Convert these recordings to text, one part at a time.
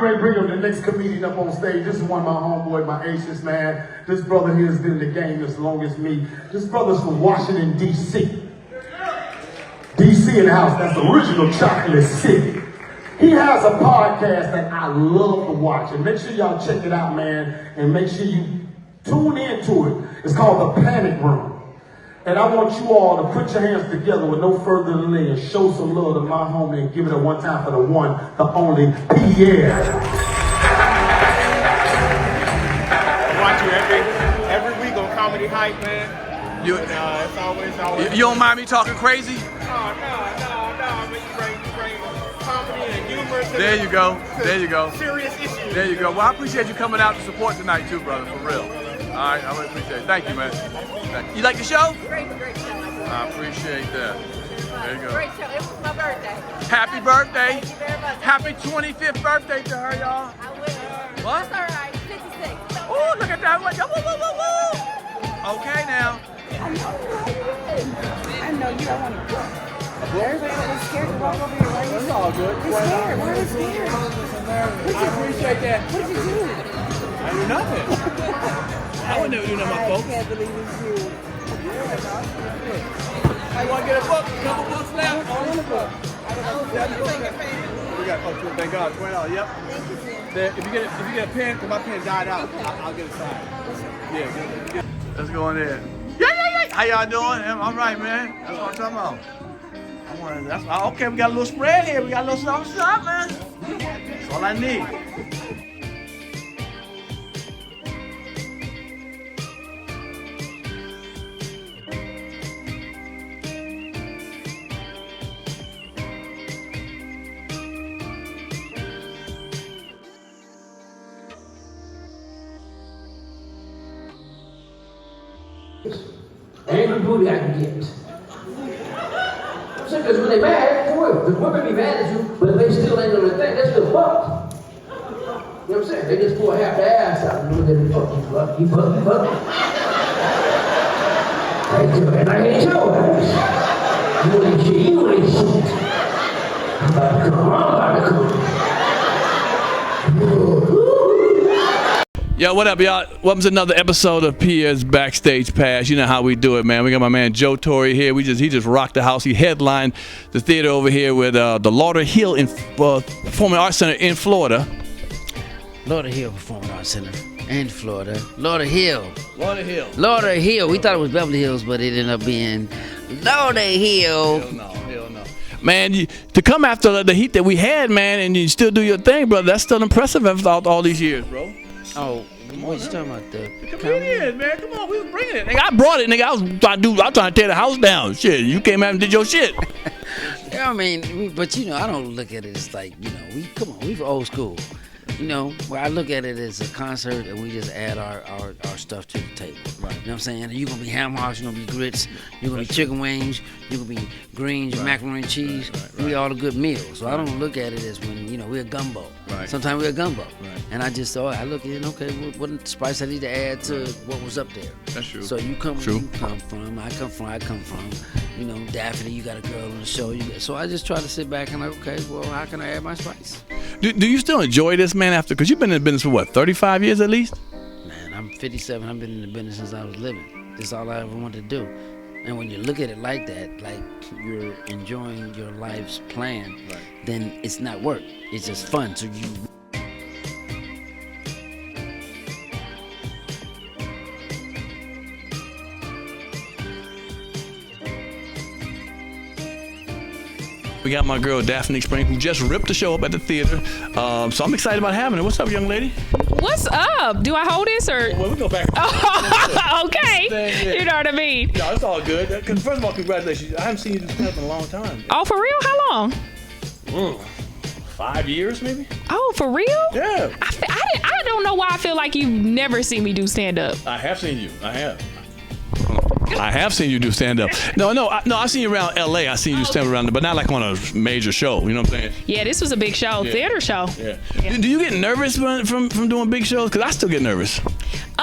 ready to bring up the next comedian up on stage. This is one of my homeboys, my aces, man. This brother here has been in the game as long as me. This brother's from Washington, D.C. D.C. in the house, that's the original Chocolate City. He has a podcast that I love to watch, and make sure y'all check it out, man, and make sure you tune into it. It's called The Panic Room. And I want you all to put your hands together with no further delay and show some love to my homie and give it a one time for the one, the only Pierre. I watch you every week on Comedy Hype, man. It's always. You don't mind me talking crazy? No, but you bring comedy and humor to There you go. There you go. Serious issues. There you go. Well, I appreciate you coming out to support tonight too, brother, for real. All right, I really appreciate it. Thank you, man. You like the show? Great show. I appreciate that. There you go. Great show. It was my birthday. Happy birthday. Thank you very much. Happy 25th birthday to her, y'all. I will. What? That's all right. 56. Oh, look at that. Woo, woo, woo, woo. Okay, now. I know you don't want to go. Everybody was scared to walk over here. Why are you It's all good. You're scared. Why are you scared? I appreciate that. What did you do? I do nothing. I would never do nothing, my folks. I can't believe it's you. I want to get a book. A couple books left. I want a book. We got, oh, thank God, $20. Yep. Thank you, Sam. If you get a pen, because my pen died out, I'll get a sign. Yeah, good. Let's go in there. Yeah. How y'all doing? I'm right, man. That's what I'm talking about. Okay, we got a little spread here. We got a little something, man. That's all I need. Angry booty I can get. Because when they mad, it's work. The women be mad at you, but if they still ain't on the thing, that's still fucked. You know what I'm saying? They just pull half the ass out and do that. Fuck. And I ain't your ass. You ain't shit. I'm about to come. Yo, what up, y'all? Welcome to another episode of Pierre's Backstage Pass. You know how we do it, man. We got my man Joe Torry here. He just rocked the house. He headlined the theater over here with the Lauderhill Performing Arts Center in Florida. Lauderhill Performing Arts Center in Florida. Lauderhill. We thought it was Beverly Hills, but it ended up being Lauderhill. Hell no. Man, to come after the heat that we had, man, and you still do your thing, brother, that's still impressive after all these years, bro. Oh, what you talking about? The comedian, man. Come on, we was bringing it. Nigga, I brought it, nigga. I was trying to tear the house down. Shit, you came out and did your shit. Yeah, I mean, but you know, I don't look at it as like, you know, we old school. You know, where I look at it as a concert and we just add our stuff to the table. Right. You know what I'm saying? You're going to be ham hocks, you're going to be grits, you're going to be chicken wings, you're going to be greens, macaroni and cheese. Right. We all the good meals. So I don't look at it as when, you know, we're a gumbo. Right. Sometimes we're a gumbo. Right. And I just thought, I look at it, okay, what spice I need to add to what was up there. That's true. So you come from, I come from. You know, Daphne, you got a girl on the show. So I just try to sit back and like, okay, well, how can I add my spice? Do you still enjoy this, man, after? Because you've been in the business for, what, 35 years at least? Man, I'm 57. I've been in the business since I was living. This is all I ever wanted to do. And when you look at it like that, like you're enjoying your life's plan, then it's not work. It's just fun. So you... We got my girl Daphnique Springs, who just ripped the show up at the theater. So I'm excited about having her. What's up, young lady? What's up? Do I hold this or? Well, we go back. Okay. You know what I mean? No, it's all good. First of all, congratulations. I haven't seen you do stand-up in a long time. Oh, for real? How long? 5 years, maybe. Oh, for real? Yeah. I don't know why I feel like you've never seen me do stand-up. I have seen you. I have seen you do stand-up. No, I've seen you around L.A. I seen you stand around, but not like on a major show. You know what I'm saying? Yeah, this was a big show, theater show. Yeah. Do you get nervous from doing big shows? Because I still get nervous.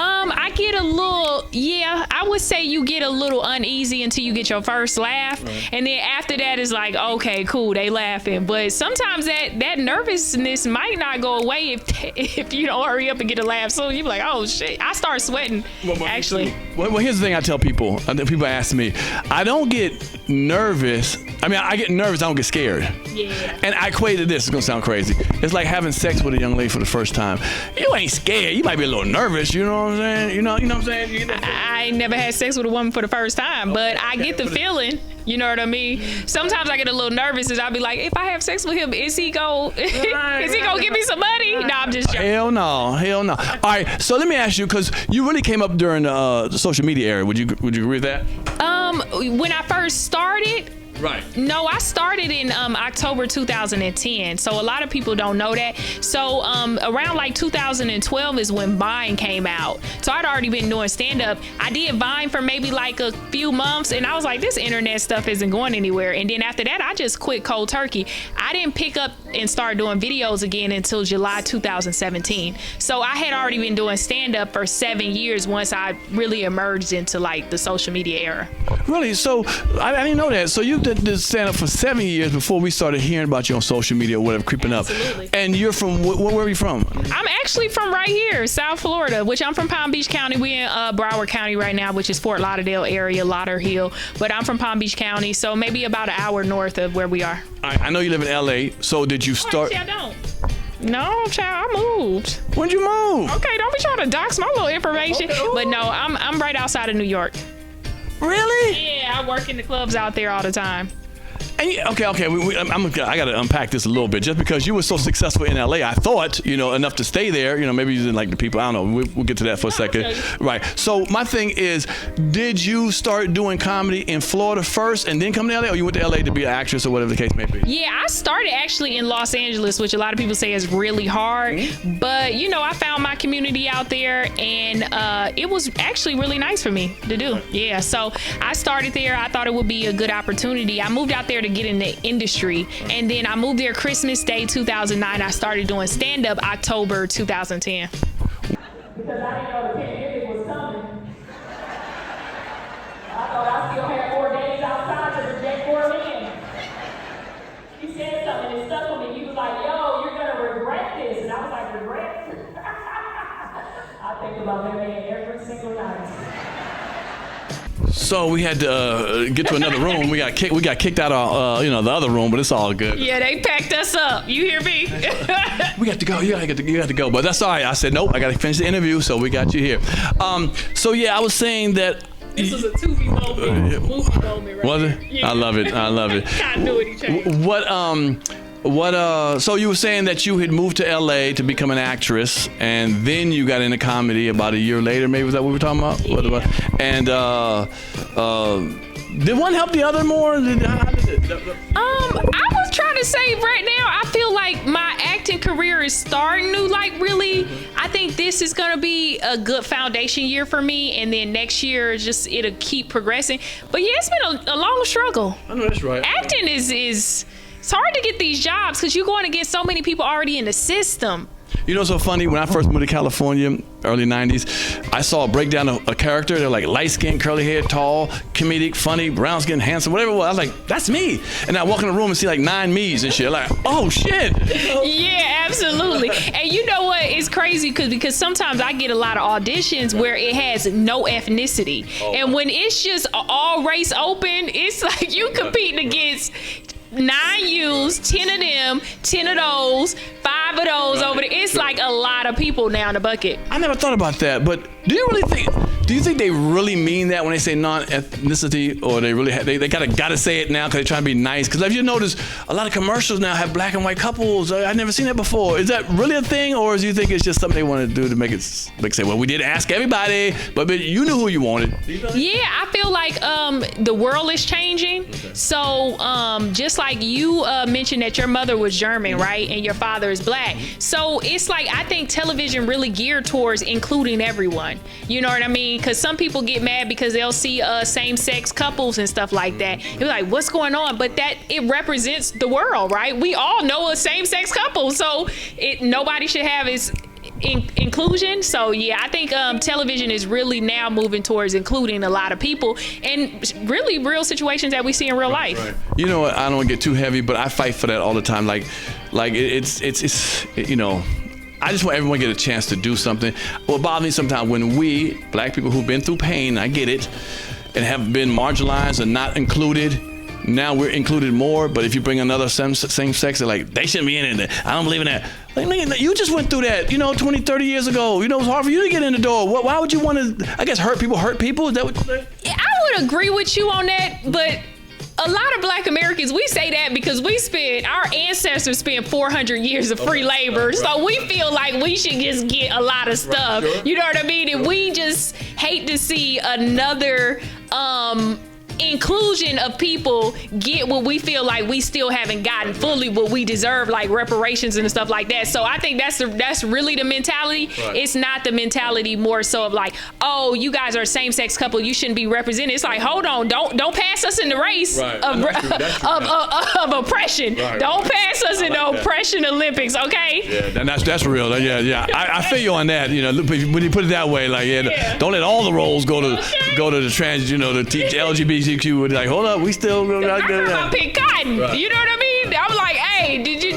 I get a little, I would say you get a little uneasy until you get your first laugh. And then after that, it's like, okay, cool, they laughing. But sometimes that nervousness might not go away if you don't hurry up and get a laugh soon. You be like, oh shit, I start sweating, actually. Well, here's the thing I tell people. People ask me, I don't get nervous. I mean, I get nervous, I don't get scared. Yeah. And I equate to this, it's gonna sound crazy. It's like having sex with a young lady for the first time. You ain't scared, you might be a little nervous, you know what I'm saying? You know what I'm saying? I ain't never had sex with a woman for the first time, but I get the feeling. You know what I mean? Sometimes I get a little nervous and I'll be like, if I have sex with him, is he gonna give me some money? No, I'm just joking. Hell no. All right, so let me ask you, because you really came up during the social media era. Would you agree with that? When I first started, right. No, I started in October 2010, so a lot of people don't know that. So around like 2012 is when Vine came out. So I'd already been doing stand-up. I did Vine for maybe like a few months, and I was like, this internet stuff isn't going anywhere. And then after that, I just quit cold turkey. I didn't pick up and start doing videos again until July 2017. So I had already been doing stand-up for 7 years once I really emerged into like the social media era. Really? So I didn't know that. So you did stand up for 7 years before we started hearing about you on social media or whatever, creeping up. Absolutely. And you're from, where are you from? I'm actually from right here, South Florida, which I'm from Palm Beach County. We're in Broward County right now, which is Fort Lauderdale area, Lauderhill. But I'm from Palm Beach County, so maybe about an hour north of where we are. I know you live in LA, so did you start? Actually, I don't. No, child, I moved. When'd you move? Okay, don't be trying to dox my little information. Okay. But no, I'm right outside of New York. Really? Yeah, I work in the clubs out there all the time. And okay. I got to unpack this a little bit. Just because you were so successful in LA, I thought, enough to stay there. Maybe you didn't like the people. I don't know. We'll get to that for a second. Right. So my thing is, did you start doing comedy in Florida first and then come to LA, or you went to LA to be an actress or whatever the case may be? Yeah, I started actually in Los Angeles, which a lot of people say is really hard. Mm-hmm. But I found my community out there, and it was actually really nice for me to do. Yeah. So I started there. I thought it would be a good opportunity. I moved out there to get in the industry, and then I moved there Christmas Day 2009. I started doing stand-up October 2010. Because I didn't know the pandemic was coming. I thought I still had 4 days outside to reject 4 men. You said something and stuck with me. You was like, yo, you're gonna regret this. And I was like, regret? I think about that man every single night. So we had to get to another room. We got kicked out of the other room, but it's all good. Yeah, they packed us up. You hear me? We got to go. You got to go. But that's all right. I said nope. I got to finish the interview, so we got you here. So yeah, I was saying that. This was a Tubi moment, movie moment, right? Was it? Yeah. I love it. Continuity change. So you were saying that you had moved to LA to become an actress, and then you got into comedy about a year later, maybe. Was that what we were talking about? Yeah. And did one help the other more? I was trying to say right now, I feel like my acting career is starting to really, I think this is going to be a good foundation year for me. And then next year, it'll keep progressing. But yeah, it's been a long struggle. I know that's right. Acting is it's hard to get these jobs because you're going against so many people already in the system. You know, so funny, when I first moved to California, early 90s, I saw a breakdown of a character. They're like light skin, curly hair, tall, comedic, funny, brown skin, handsome, whatever it was. I was like, that's me. And I walk in the room and see like 9 me's and shit. Like, oh shit. Yeah, absolutely. And you know what? It's crazy because sometimes I get a lot of auditions where it has no ethnicity. Oh. And when it's just all race open, it's like you competing against 9 yous, 10 of them, 10 of those, 5 of those over there. It's like a lot of people now in the bucket. I never thought about that, but do you think they really mean that when they say non-ethnicity, or they really they gotta say it now because they're trying to be nice? Because if you notice, a lot of commercials now have black and white couples. I've never seen that before. Is that really a thing, or do you think it's just something they want to do to make it say, well, we did ask everybody, but you knew who you wanted? Yeah, I feel like the world is changing. Okay. So just like you mentioned that your mother was German, right, and your father is black. So it's like I think television really geared towards including everyone. You know what I mean? Because some people get mad because they'll see same-sex couples and stuff like that. You're like, what's going on? But it represents the world, right? We all know a same-sex couple, so nobody should have inclusion. So yeah, I think television is really now moving towards including a lot of people and really real situations that we see in real life. Right. You know what? I don't want to get too heavy, but I fight for that all the time. Like it's you know. I just want everyone to get a chance to do something. What bothers me sometimes when we, black people who've been through pain, I get it, and have been marginalized and not included, now we're included more, but if you bring another same sex, they're like, they shouldn't be in it. I don't believe in that. Like, nigga, you just went through that, 20, 30 years ago. It was hard for you to get in the door. Why would you want to, I guess, hurt people? Is that what you're saying? Yeah, I would agree with you on that, but a lot of black Americans, we say that because our ancestors spent 400 years of free labor. So we feel like we should just get a lot of stuff. Right, sure. You know what I mean? And we just hate to see another inclusion of people get what we feel like we still haven't gotten fully what we deserve, like reparations and stuff like that. So I think that's really the mentality. Right. It's not the mentality more so of like, oh, you guys are a same-sex couple, you shouldn't be represented. It's like, hold on, don't pass us in the race of oppression. Right, don't pass us in the oppression Olympics, okay? Yeah, that's real. Yeah. I feel you on that. When you put it that way, like, don't let all the roles go to the trans, to teach LGBTQ. Like, hold up, we still I grandma pick cotton. Right. You know what I mean? I'm like, hey, did your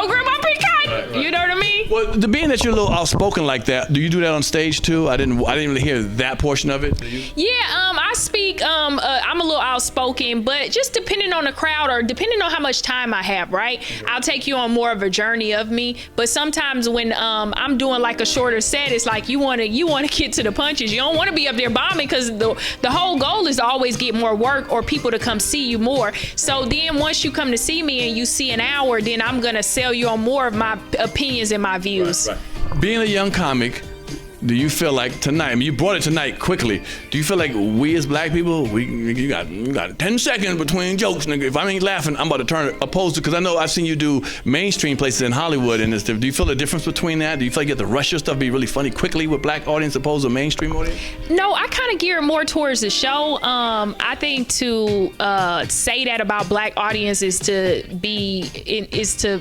grandma pick cotton? Right. You know what I mean? Well, being that you're a little outspoken like that, do you do that on stage too? I didn't really hear that portion of it. Yeah, I speak. I'm a little outspoken, but just depending on the crowd or depending on how much time I have, right? I'll take you on more of a journey of me. But sometimes when I'm doing like a shorter set, it's like you want to get to the punches. You don't want to be up there bombing because the whole goal is to always get more work or people to come see you more. So then once you come to see me and you see an hour, then I'm gonna sell you on more of my opinions and my views. Right. Being a young comic, do you feel like tonight, you brought it tonight quickly, do you feel like we as black people, you got 10 seconds between jokes, nigga. If I ain't laughing, I'm about to turn it, opposed to, because I know I've seen you do mainstream places in Hollywood and this stuff. Do you feel the difference between that? Do you feel like you have to rush your stuff, be really funny quickly with black audience opposed to mainstream audience? No, I kind of gear more towards the show. I think to say that about black audience is to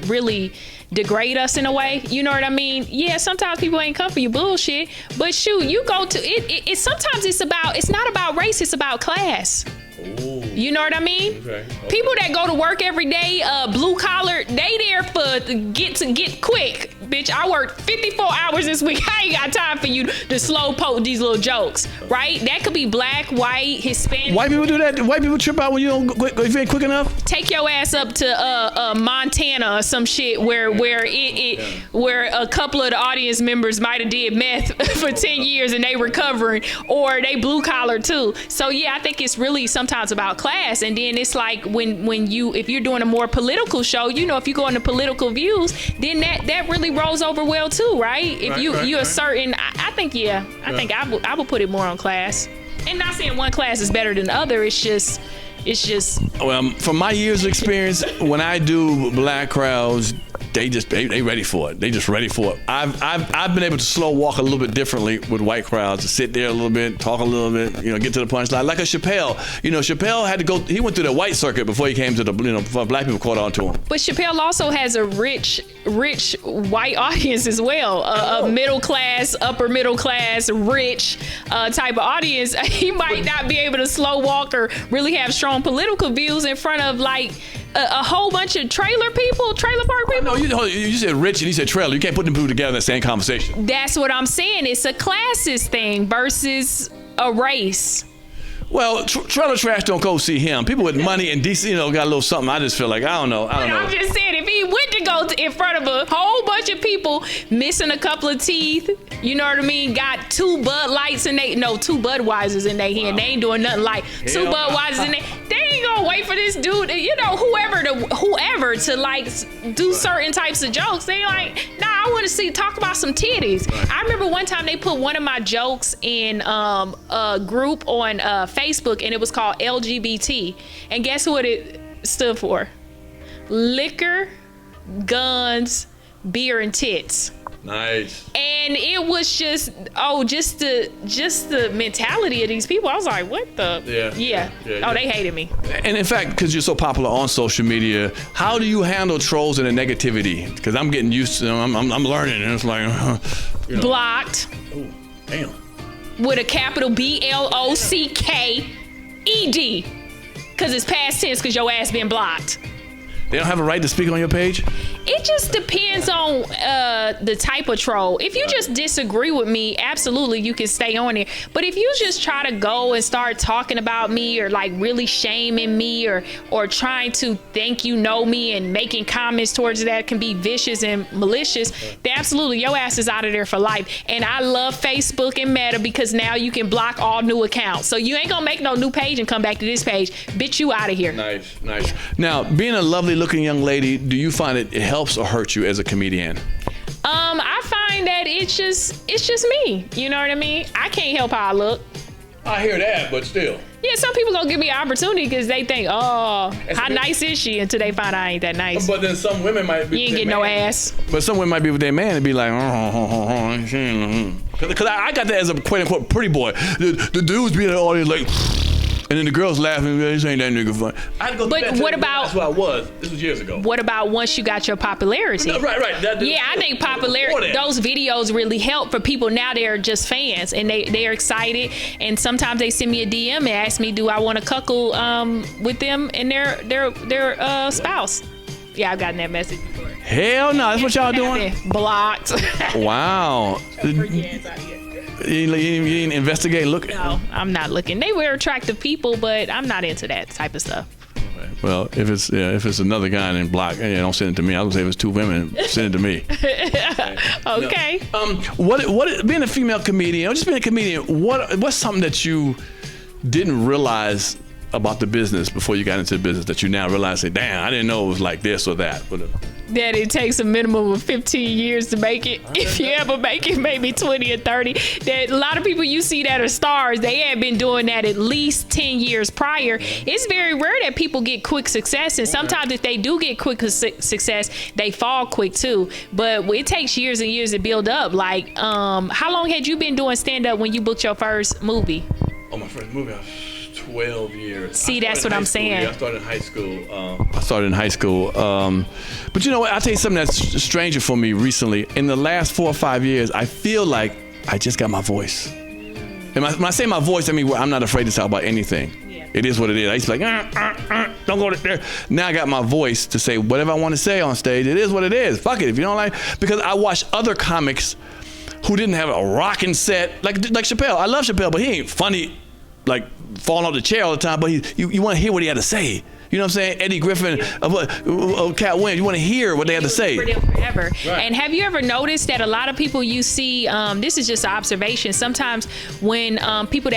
really degrade us in a way. You know what I mean? Yeah, sometimes people ain't come for your bullshit, but shoot, you go to it sometimes it's not about race, it's about class. Ooh. You know what I mean? Okay. People that go to work every day, blue collar, they there for get quick. Bitch, I worked 54 hours this week. I ain't got time for you to slow poke these little jokes, right? That could be black, white, Hispanic. White people do that? White people trip out when you don't if you ain't quick enough? Take your ass up to Montana or some shit where a couple of the audience members might have did meth for 10 years and they recovering, or they blue collar too. So yeah, I think it's really sometimes about class. And then it's like if you're doing a more political show, if you go into political views, then that really rolls over well too, right? If you're certain, I think I would put it more on class. And not saying one class is better than the other. It's just. Well, from my years of experience, when I do black crowds, they ready for it. They just ready for it. I've been able to slow walk a little bit differently with white crowds, to sit there a little bit, talk a little bit, get to the punchline. Like a Chappelle. Chappelle had to go. He went through the white circuit before he came to the before black people caught on to him. But Chappelle also has a rich white audience as well. A middle class, upper middle class, rich type of audience. He might not be able to slow walk or really have strong political views in front of like a whole bunch of trailer park people. No, you said rich and he said trailer. You can't put them two together in the same conversation. That's what I'm saying. It's a classist thing versus a race. Well, trailer trash don't go see him. People with money and DC, got a little something. I just feel like, I don't know. I'm just saying, if he went to go in front of a whole bunch of people missing a couple of teeth, you know what I mean? Got two two Budweisers in their hand. Wow. They ain't doing nothing like two Budweisers in there. They ain't gonna wait for this dude, whoever to like do certain types of jokes. They like, nah, I want to talk about some titties. Right. I remember one time they put one of my jokes in a group on Facebook, and it was called LGBT. And guess what it stood for? Liquor, guns, beer, and tits. Nice. And it was just the mentality of these people. I was like, what the? Yeah. Oh, they hated me. And in fact, because you're so popular on social media, how do you handle trolls and the negativity? Because I'm getting used to them. I'm learning, and it's like, Blocked. Oh, damn. With a capital BLOCKED. Because it's past tense because your ass been blocked. They don't have a right to speak on your page? It just depends on the type of troll. If you just disagree with me, absolutely, you can stay on it. But if you just try to go and start talking about me or like really shaming me or trying to think you know me and making comments towards that can be vicious and malicious, then absolutely, your ass is out of there for life. And I love Facebook and Meta because now you can block all new accounts. So you ain't gonna make no new page and come back to this page. Bitch, you out of here. Nice. Now, being a lovely looking young lady, do you find it helps or hurts you as a comedian? I find that it's just me. You know what I mean? I can't help how I look. I hear that, but still. Yeah, some people gonna give me an opportunity because they think, oh, how nice is she? Until they find I ain't that nice. But then some women might be. You ain't get no ass. But some women might be with their man and be like, because I got that as a quote unquote pretty boy. The dudes be in the audience like. And then the girls laughing, this ain't that nigga fun. I had to go but what about? That's what I was. This was years ago. What about once you got your popularity? No, right. I think popularity. Those videos really help for people. Now they're just fans and they're excited. And sometimes they send me a DM and ask me, do I want to cuckle with them and their spouse? Yeah, I've gotten that message before. Hell no, that's what y'all doing. Blocked. Wow. You didn't investigate, look? No, I'm not looking. They were attractive people, but I'm not into that type of stuff. Well, if it's another guy and block, don't send it to me. I was gonna say if it's two women, send it to me. Okay. No. What being a female comedian, or just being a comedian, what's something that you didn't realize about the business before you got into the business that you now realize, say, damn, I didn't know it was like this or that? That it takes a minimum of 15 years to make it. If you ever make it, maybe 20 or 30. That a lot of people you see that are stars, they have been doing that at least 10 years prior. It's very rare that people get quick success, and sometimes if they do get quick success, they fall quick too. But it takes years and years to build up. Like, how long had you been doing stand-up when you booked your first movie? Oh, my first movie, 12 years. See, that's what I'm saying. Yeah, I started in high school. But you know what? I'll tell you something that's stranger for me recently. In the last 4 or 5 years, I feel like I just got my voice. And when I say my voice, I mean I'm not afraid to talk about anything. Yeah. It is what it is. I used to be like, don't go there. Now I got my voice to say whatever I want to say on stage. It is what it is. Fuck it. If you don't like, because I watch other comics who didn't have a rocking set, like Chappelle. I love Chappelle, but he ain't funny, like falling off the chair all the time. But you want to hear what he had to say. You know what I'm saying? Eddie Griffin, Cat Williams, you want to hear what they have to say. Forever. Right. And have you ever noticed that a lot of people you see, this is just an observation, sometimes when people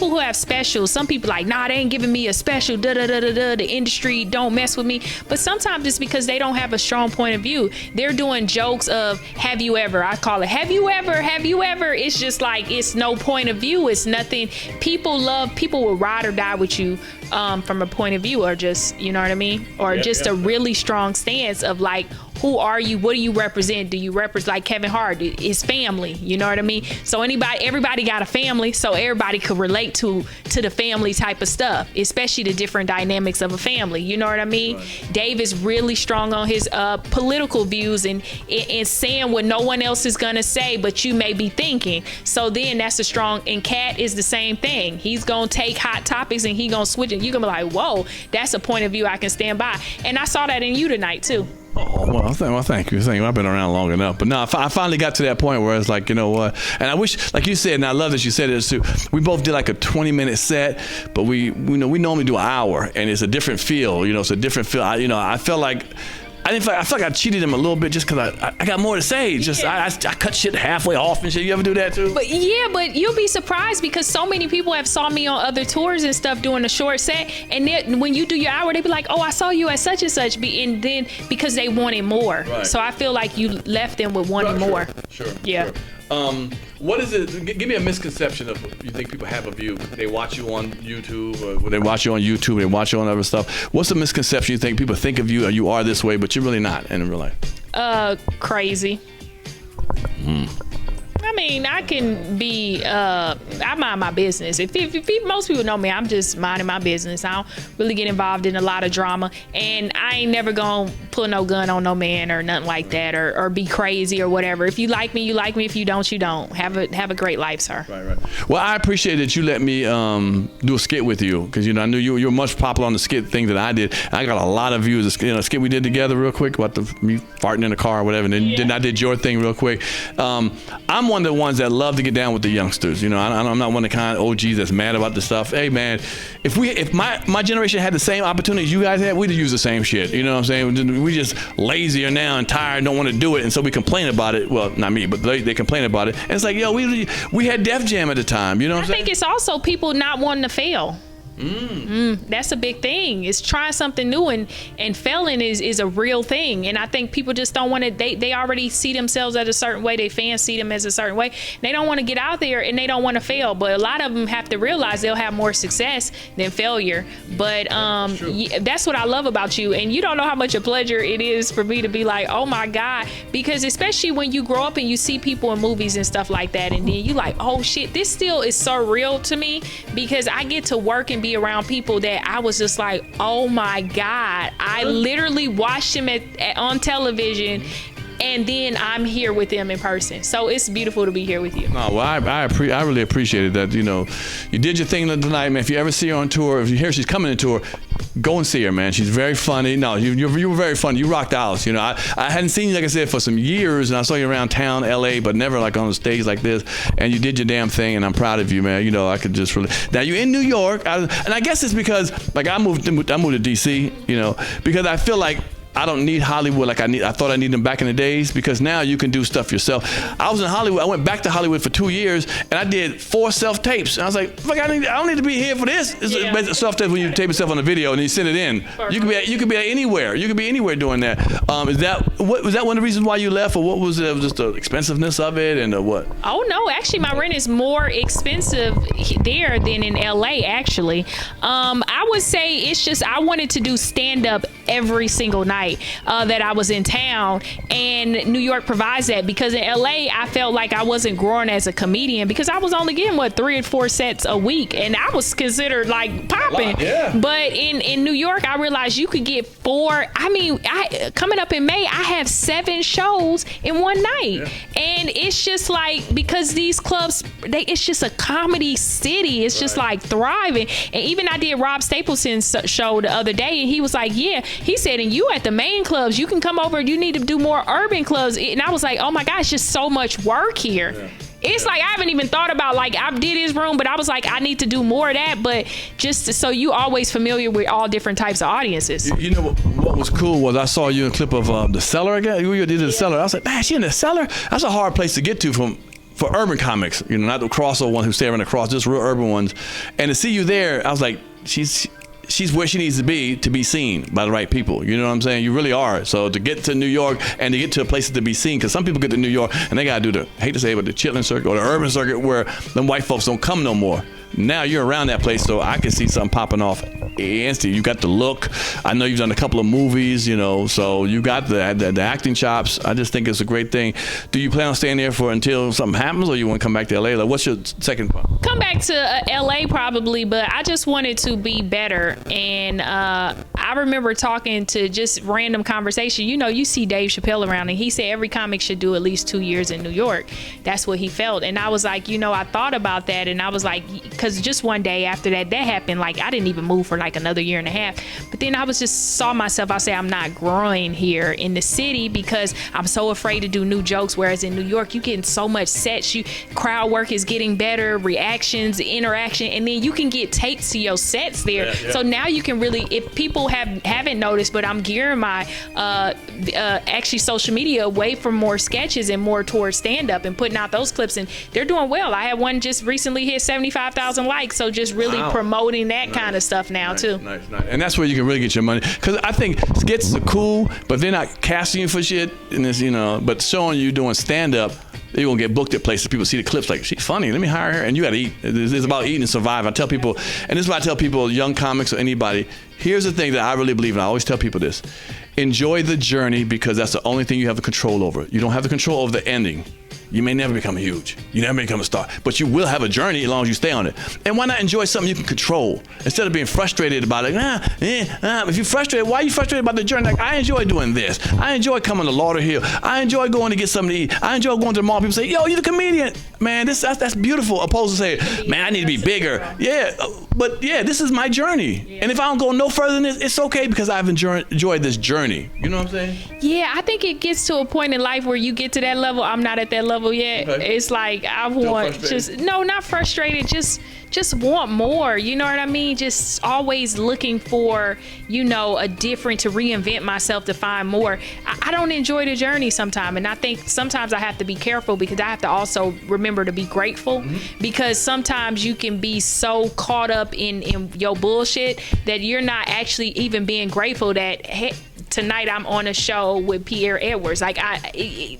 who have specials, some people like, nah, they ain't giving me a special, the industry don't mess with me. But sometimes it's because they don't have a strong point of view. They're doing jokes of, have you ever? I call it, have you ever? It's just like, it's no point of view. It's nothing. People will ride or die with you from a point of view, or just, you know what I mean? Or a really strong stance of like, who are you? What do you represent? Do you represent, like Kevin Hart, his family? You know what I mean? So everybody got a family, so everybody could relate to the family type of stuff, especially the different dynamics of a family. You know what I mean? Right. Dave is really strong on his political views and saying what no one else is gonna say, but you may be thinking. So then that's a strong. And Cat is the same thing. He's gonna take hot topics and he gonna switch it. You're gonna be like, whoa, that's a point of view I can stand by. And I saw that in you tonight too. Oh, well, thank you. I've been around long enough. But no, I finally got to that point where it's like, you know what? And I wish, like you said, and I love that you said it too, we both did like a 20-minute set, but we normally do an hour, and it's a different feel. You know, it's a different feel. I felt like, I feel like I cheated him a little bit just because I got more to say. Just I cut shit halfway off and shit. You ever do that too? But you'll be surprised because so many people have saw me on other tours and stuff doing a short set, and then when you do your hour, they be like, oh, I saw you at such and such, and then because they wanted more. Right. So I feel like you left them with wanting more. Sure. Yeah. Sure. What is it? Give me a misconception of you think people have of you. They watch you on YouTube, or they watch you on YouTube, they watch you on other stuff. What's the misconception you think people think of you, or you are this way, but you're really not in real life? Crazy. I mean, I can be, I mind my business. If most people know me, I'm just minding my business. I don't really get involved in a lot of drama. And I ain't never gonna pull no gun on no man or nothing like that, or be crazy or whatever. If you like me, you like me. If you don't, you don't. Have a great life, sir. Right. Well, I appreciate that you let me do a skit with you, because I knew you were much popular on the skit thing that I did. I got a lot of views. A skit we did together real quick about me farting in the car or whatever, and then I did your thing real quick. I'm one of the ones that love to get down with the youngsters. I'm not one of the kind of OGs that's mad about the stuff. Hey man, if my generation had the same opportunities you guys had, we'd use the same shit. You know what I'm saying? We just lazier now and tired, don't want to do it, and so we complain about it. Well, not me, but they complain about it. And it's like, yo, we had Def Jam at the time. You know what I'm saying? I think it's also people not wanting to fail. That's a big thing. It's trying something new, and failing is a real thing. And I think people just don't want to. They already see themselves as a certain way. Their fans see them as a certain way. They don't want to get out there, and they don't want to fail. But a lot of them have to realize they'll have more success than failure. But that's what I love about you. And you don't know how much a pleasure it is for me to be like, oh my God, because especially when you grow up and you see people in movies and stuff like that, and then you like, oh shit, this still is so real to me, because I get to work and be around people that I was just like, oh my God, I literally watched them on television, and then I'm here with them in person. So it's beautiful to be here with you. No, well, I really appreciated that. You did your thing tonight, man. If you ever see her on tour, if you hear she's coming to tour, go and see her, man. She's very funny. No, you were very funny. You rocked the house. I hadn't seen you, like I said, for some years, and I saw you around town, LA, but never like on a stage like this. And you did your damn thing, and I'm proud of you, man. I could just really. Now you're in New York, and I guess it's because like I moved to DC, because I feel like I don't need Hollywood like I thought I needed them back in the days, because now you can do stuff yourself. I was in Hollywood. I went back to Hollywood for 2 years, and I did 4 self-tapes. And I was like, fuck, I don't need to be here for this. It's self-tape when you tape yourself on a video and you send it in. You could be anywhere. You could be anywhere doing that. Was that one of the reasons why you left, or what was it? Just the expensiveness of it, and what? Oh no, actually my rent is more expensive there than in LA. Actually, I would say it's just I wanted to do stand-up every single night that I was in town, and New York provides that, because in LA I felt like I wasn't growing as a comedian, because I was only getting 3 or 4 sets a week, and I was considered like popping. But in New York I realized you could get 4. I mean, coming up in May I have 7 shows in one night, and it's just like, because these clubs, it's just a comedy city. It's just like thriving. And even I did Rob Stapleton's show the other day, and he was like, yeah, he said, and you at the main clubs, you can come over, you need to do more urban clubs. And I was like, oh my gosh, just so much work here. It's like I haven't even thought about, like, I did his room, but I was like, I need to do more of that. But just so you always familiar with all different types of audiences. You know what was cool was I saw you in a clip of The Cellar again. You did The Cellar. I was like, man, she in The Cellar? That's a hard place to get to for urban comics, not the crossover ones who stay around the cross, just real urban ones. And to see you there, I was like, she's where she needs to be seen by the right people. You know what I'm saying? You really are. So to get to New York and to get to a place to be seen, because some people get to New York and they got to do hate to say it, but the chitlin circuit or the urban circuit where them white folks don't come no more. Now you're around that place, so I can see something popping off instantly. You got the look. I know you've done a couple of movies, so you got the acting chops. I just think it's a great thing. Do you plan on staying there until something happens, or you want to come back to LA? Like, what's your second plan? Come back to LA probably, but I just wanted to be better. And I remember talking to just random conversation. You see Dave Chappelle around, and he said every comic should do at least 2 years in New York. That's what he felt. And I was like, I thought about that, and I was like, because just one day after that happened, like I didn't even move for like another year and a half. But then I saw myself, I say I'm not growing here in the city because I'm so afraid to do new jokes. Whereas in New York, you're getting so much sets, crowd work is getting better, reactions, interaction, and then you can get tapes to your sets there. So now you can really, if people haven't noticed, but I'm gearing my actually social media away from more sketches and more towards stand-up and putting out those clips, and they're doing well. I had one just recently hit 75,000 likes, so just really promoting that kind of stuff now too. Nice. And that's where you can really get your money, because I think skits are cool, but they're not casting you for shit, and it's but showing you doing stand-up, You're gonna get booked at places. People see the clips like, she's funny, let me hire her. And you gotta eat. It's about eating and survive. I tell people, and this is what I tell people, young comics or anybody, here's the thing that I really believe, and I always tell people this. Enjoy the journey, because that's the only thing you have the control over. You don't have the control over the ending. You may never become huge. You never become a star. But you will have a journey as long as you stay on it. And why not enjoy something you can control instead of being frustrated about it? If you're frustrated, why are you frustrated about the journey? Like, I enjoy doing this. I enjoy coming to Lauderhill. I enjoy going to get something to eat. I enjoy going to the mall. People say, yo, you're the comedian. Man, that's beautiful. Opposed to say, man, I need to be bigger. Yeah, but yeah, this is my journey. And if I don't go no further than this, it's okay, because I've enjoyed this journey. You know what I'm saying? Yeah, I think it gets to a point in life where you get to that level. I'm not at that level yet. Okay. It's like I want not frustrated, just want more. You know what I mean? Just always looking for, a different, to reinvent myself, to find more. I don't enjoy the journey sometimes, and I think sometimes I have to be careful, because I have to also remember to be grateful, because sometimes you can be so caught up in your bullshit that you're not actually even being grateful that, hey, tonight I'm on a show with Pierre Edwards. Like I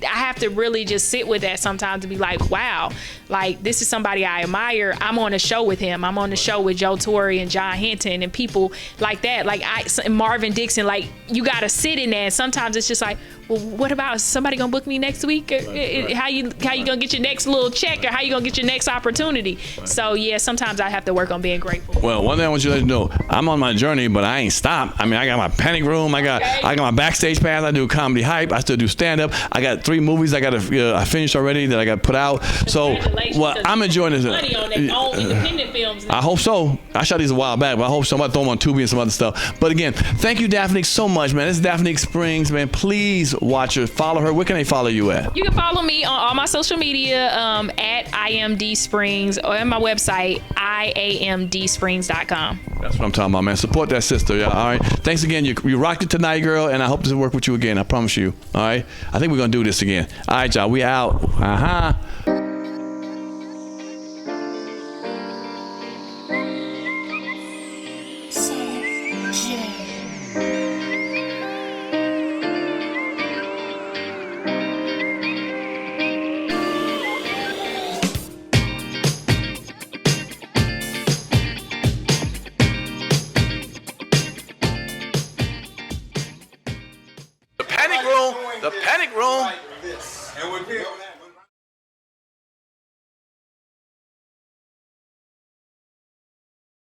have to really just sit with that sometimes to be like, wow, like this is somebody I admire. I'm on a show with him. I'm on the show with Joe Torry and John Hinton and people like that. Like Marvin Dixon. Like you got to sit in there. And sometimes it's just like, well, what about somebody gonna book me next week? Right. How you gonna get your next little check, or how you gonna get your next opportunity? Right. So yeah, sometimes I have to work on being grateful. Well, one thing I want you to let you know, I'm on my journey, but I ain't stopped. I mean, I got my panic room, I got my backstage pass, I do comedy hype, I still do stand up. I got 3 movies I finished already that I got put out. So well, I'm enjoying this. Money on their own independent films. I hope so. I shot these a while back, but I hope somebody throw them on Tubi and some other stuff. But again, thank you, Daphnique, so much, man. This is Daphnique Springs, man. Please watch her, follow her. Where can they follow you at? You can follow me on all my social media at IMD Springs, or on my website, iamdsprings.com. That's what I'm talking about, man. Support that sister, yeah. All right. Thanks again. You rocked it tonight, girl, and I hope to work with you again. I promise you. All right. I think we're gonna do this again. All right, y'all. We out. The panic room. And with Pierre.